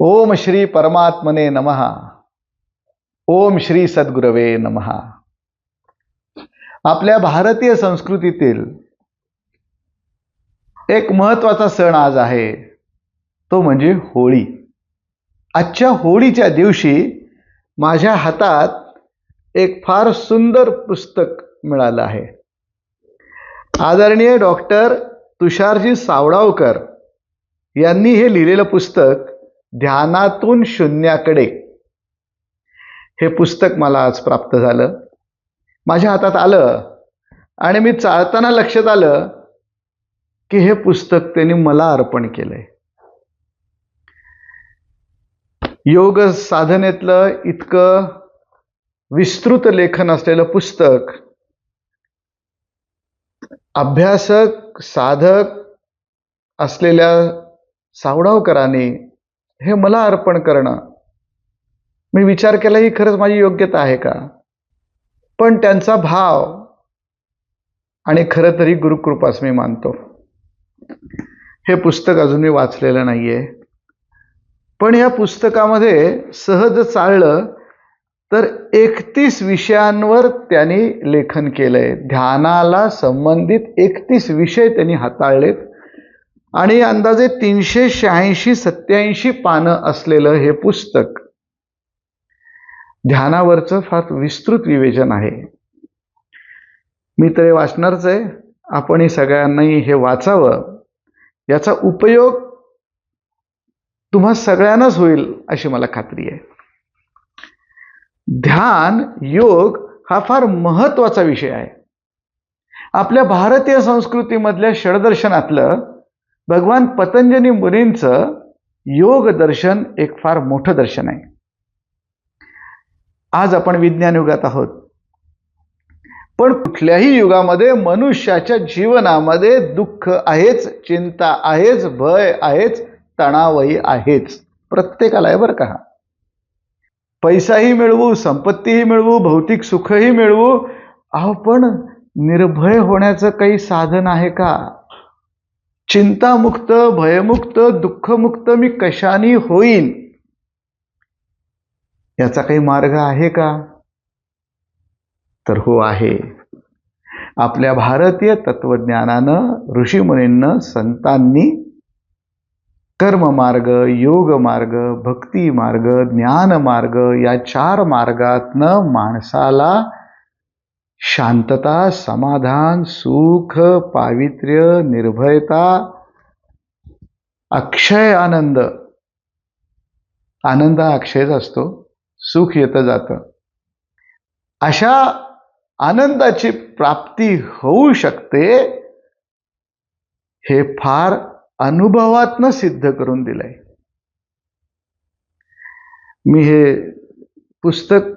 ओम श्री परमात्मने नमः. ओम श्री सद्गुरवे नमः. आपल्या भारतीय संस्कृतीतील एक महत्त्वाचा सण आज आहे, तो म्हणजे होळी. आजच्या होळीच्या दिवशी माझ्या हातात एक फार सुंदर पुस्तक मिळालं आहे. आदरणीय डॉक्टर तुषारजी सावडावकर यांनी हे लिहिलेलं पुस्तक ध्यानातून शून्याकडे, हे पुस्तक मला आज प्राप्त झालं, माझ्या हातात आलं आणि मी चालताना लक्षात आलं की हे पुस्तक त्यांनी मला अर्पण केलंय. योग साधनेतलं इतकं विस्तृत लेखन असलेलं पुस्तक अभ्यासक साधक असलेल्या सावडावकरांनी हे मला अर्पण करणं, मी विचार केला ही खरंच माझी योग्यता आहे का? पण त्यांचा भाव आणि खरं तरी गुरुकृपाच मी मानतो. हे पुस्तक अजून मी वाचलेलं नाहीये, पण या पुस्तकामध्ये सहज चाललं तर 31 विषयांवर त्यांनी लेखन केलंय. ध्यानाला संबंधित 31 विषय त्यांनी हाताळलेत आणि अंदाजे 386-87 पानं असलेलं हे पुस्तक ध्यानावरचं फार विस्तृत विवेचन आहे. मी तर हे वाचणारच आहे. आपणही सगळ्यांनाही हे वाचावं. याचा उपयोग तुम्हा सगळ्यांनाच होईल अशी मला खात्री आहे. ध्यान योग हा फार महत्त्वाचा विषय आहे. आपल्या भारतीय संस्कृतीमधल्या षडदर्शनातलं भगवान पतंजली मुनींचं योग दर्शन एक फार मोठं दर्शन आहे. आज आपण विज्ञान युगात आहोत, पण कुठल्याही युगामध्ये मनुष्याच्या जीवनामध्ये दुःख आहेच, चिंता आहेच, भय आहेच, तणावही आहेच. प्रत्येकाला आहे बरं का. पैसाही मिळवू, संपत्तीही मिळवू, भौतिक सुखही मिळवू, पण निर्भय होण्याचं काही साधन आहे का? चिंतामुक्त, भयमुक्त, दुःखमुक्त मी कशाने होईन, याचा काही मार्ग आहे का? तर हो आहे. आपल्या भारतीय तत्वज्ञानानं, ऋषीमुनींना, संतांनी कर्म मार्ग, योग मार्ग, भक्ती मार्ग, ज्ञान मार्ग या 4 मार्गातनं माणसाला शांतता, समाधान, सुख, पावित्र्य, निर्भयता, अक्षय आनंद, आनंद अक्षयच असतो, सुख येतं जातं, अशा आनंदाची प्राप्ती होऊ शकते, हे फार अनुभवातनं सिद्ध करून दिलंय. मी हे पुस्तक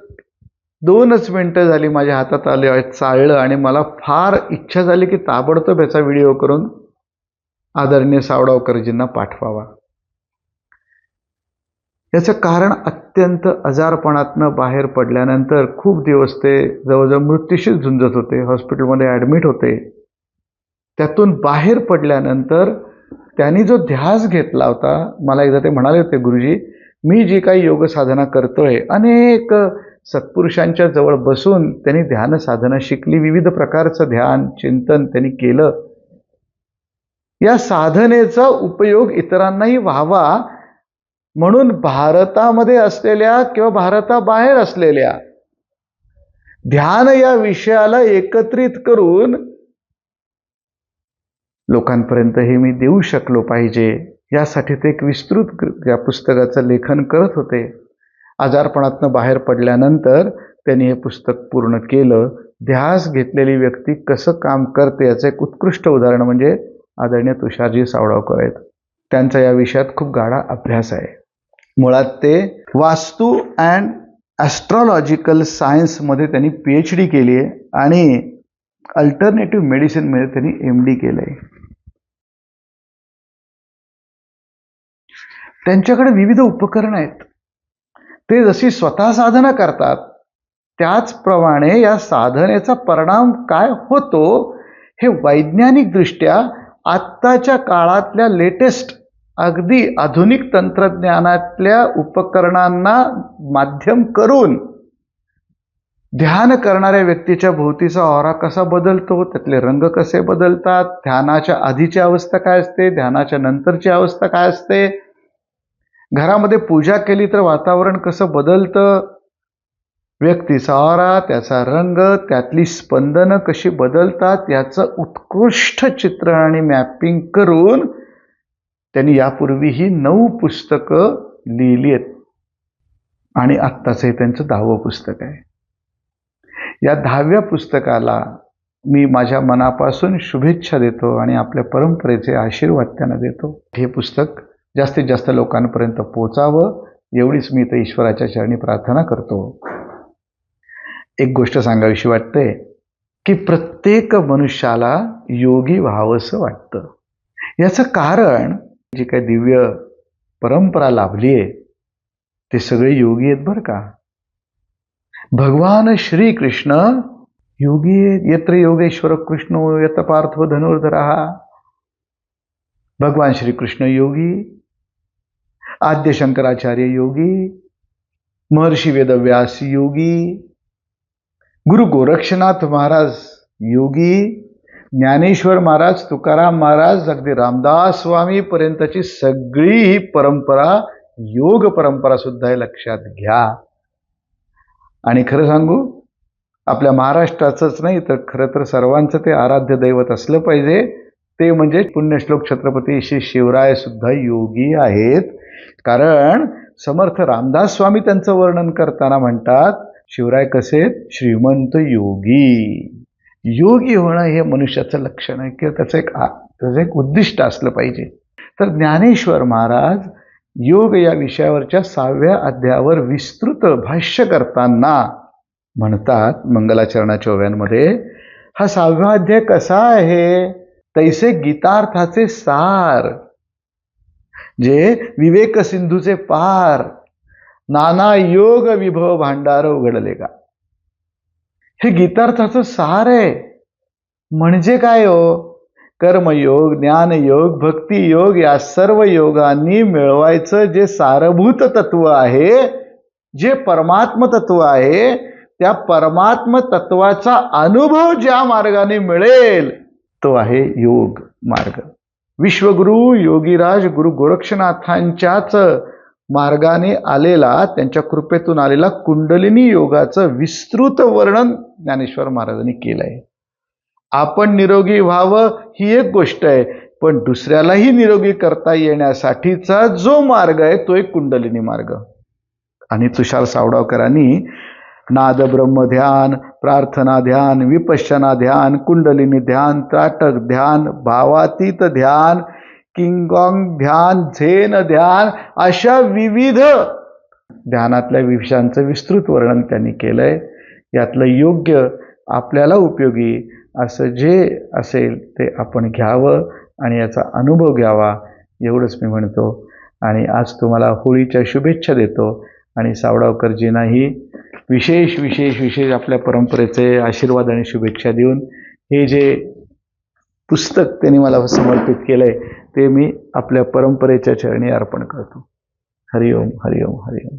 2च मिनिटं झाली माझ्या हातात आले, चाललं आणि मला फार इच्छा झाली की ताबडतोब याचा व्हिडिओ करून आदरणीय सावडावकरजींना पाठवावा. याचं कारण अत्यंत आजारपणातनं बाहेर पडल्यानंतर खूप दिवस ते जवळजवळ मृत्यूशी झुंजत होते, हॉस्पिटलमध्ये ॲडमिट होते. त्यातून बाहेर पडल्यानंतर त्यांनी जो ध्यास घेतला होता, मला एकदा ते म्हणाले होते, गुरुजी मी जी काही योग साधना करतोय, अनेक सत्पुरुषांच्या जवळ बसून त्यांनी ध्यान साधना शिकली, विविध प्रकारचं ध्यान चिंतन त्यांनी केलं, या साधनेचा उपयोग इतरांनाही व्हावा म्हणून भारतामध्ये असलेल्या किंवा भारताबाहेर असलेल्या ध्यान या विषयाला एकत्रित करून लोकांपर्यंत हे मी देऊ शकलो पाहिजे, यासाठी ते एक विस्तृत या पुस्तकाचं लेखन करत होते. आजारपणातनं बाहेर पडल्यानंतर त्यांनी हे पुस्तक पूर्ण केलं. ध्यास घेतलेली व्यक्ती कसं काम करते याचं एक उत्कृष्ट उदाहरण म्हणजे आदरणीय तुषारजी सावडावकर आहेत. त्यांचा या विषयात खूप गाढा अभ्यास आहे. मुळात ते वास्तू अँड ॲस्ट्रॉलॉजिकल सायन्समध्ये त्यांनी PhD केली आहे आणि अल्टरनेटिव्ह मेडिसिनमध्ये त्यांनी MD केलं आहे. त्यांच्याकडे विविध उपकरणं आहेत. ते जशी स्वतः साधना करतात त्याचप्रमाणे या साधनेचा परिणाम काय होतो हे वैज्ञानिक दृष्ट्या आत्ताच्या काळातल्या लेटेस्ट अगदी आधुनिक तंत्रज्ञानातल्या उपकरणांना माध्यम करून ध्यान करणाऱ्या व्यक्तीच्या भोवतीचा ऑरा कसा बदलतो, त्यातले रंग कसे बदलतात, ध्यानाच्या आधीची अवस्था काय असते, ध्यानाच्या नंतरची अवस्था काय असते, घरामध्ये पूजा केली तर वातावरण कसं बदलतं, व्यक्तीचा ऑरा, त्याचा रंग, त्यातली स्पंदनं कशी बदलतात याचं उत्कृष्ट चित्र आणि मॅपिंग करून त्यांनी यापूर्वीही 9 पुस्तकं लिहिली आहेत आणि आत्ताचं हे त्यांचं 10वं पुस्तक आहे. या 10व्या पुस्तकाला मी माझ्या मनापासून शुभेच्छा देतो आणि आपल्या परंपरेचे आशीर्वाद त्यांना देतो. हे पुस्तक जास्तीत जास्त लोकांपर्यंत पोचावं एवढीच मी तर ईश्वराच्या चरणी प्रार्थना करतो. एक गोष्ट सांगावीशी वाटते की प्रत्येक मनुष्याला योगी व्हावंसं वाटतं. याचं कारण जी काही दिव्य परंपरा लाभली आहे ते सगळे योगी आहेत बरं का. भगवान श्रीकृष्ण योगी आहेत. यत्र योगेश्वर कृष्णो यत पार्थो धनुर्धरः. भगवान श्रीकृष्ण योगी, आद्य शंकराचार्य योगी, महर्षी वेदव्यास योगी, गुरु गोरक्षनाथ महाराज योगी, ज्ञानेश्वर महाराज, तुकाराम महाराज, अगदी रामदास स्वामी पर्यंतची सगळी ही परंपरा योग परंपरा सुद्धा हे लक्षात घ्या. आणि खरं सांगू, आपल्या महाराष्ट्राचंच नाही तर खरं तर सर्वांचं ते आराध्य दैवत असलं पाहिजे ते म्हणजे पुण्यश्लोक छत्रपती श्री शिवराय सुद्धा योगी आहेत. कारण समर्थ रामदास स्वामी त्यांचं वर्णन करताना म्हणतात शिवराय कसे श्रीमंत योगी. योगी होणं हे मनुष्याचं लक्षण आहे किंवा त्याचं एक उद्दिष्ट असलं पाहिजे. तर ज्ञानेश्वर महाराज योग या विषयावरच्या 6व्या अध्यायावर विस्तृत भाष्य करताना म्हणतात मंगलाचरणाच्या ओव्यांमध्ये, हा 6वा अध्याय कसा आहे, तैसे गीतार्थाचे सार, जे विवेक सिंधूचे पार, नाना योग विभव भांडार उघडले का. हे गीतार्थाचं सार आहे. म्हणजे काय हो, कर्मयोग, ज्ञानयोग, भक्तियोग या सर्व योगांनी मिळवायचं जे सारभूत तत्व आहे, जे परमात्म तत्व आहे, त्या परमात्म तत्वाचा अनुभव ज्या मार्गाने मिळेल तो आहे योग मार्ग. विश्वगुरु योगीराज गुरु गोरक्षनाथांच्याच मार्गाने आलेला, त्यांच्या कृपेतून आलेला कुंडलिनी योगाचं विस्तृत वर्णन ज्ञानेश्वर महाराजांनी केलंय. आपण निरोगी व्हावं ही एक गोष्ट आहे, पण दुसऱ्यालाही निरोगी करता येण्यासाठीचा जो मार्ग आहे तो एक कुंडलिनी मार्ग. आणि तुषार सावडावकरांनी नाद ब्रह्म ध्यान, प्रार्थना ध्यान, विपश्यना ध्यान, कुंडलिनी ध्यान, त्राटक ध्यान, भावातीत ध्यान, किंगॉंग ध्यान, झेन ध्यान, अशा विविध ध्यानातल्या विषयांचं विस्तृत वर्णन त्यांनी केलंय. यातलं योग्य आपल्याला उपयोगी असं जे असेल ते आपण घ्यावं आणि याचा अनुभव घ्यावा एवढंच मी म्हणतो. आणि आज तुम्हाला होळीच्या शुभेच्छा देतो आणि सावडावकरजींनाही विशेष विशेष विशेष आपल्या परंपरेचे आशीर्वाद आणि शुभेच्छा देऊन हे जे पुस्तक त्यांनी मला समर्पित केलंय ते मी आपल्या परंपरेच्या चरणी अर्पण करतो. हरिओम हरिओम हरिओम.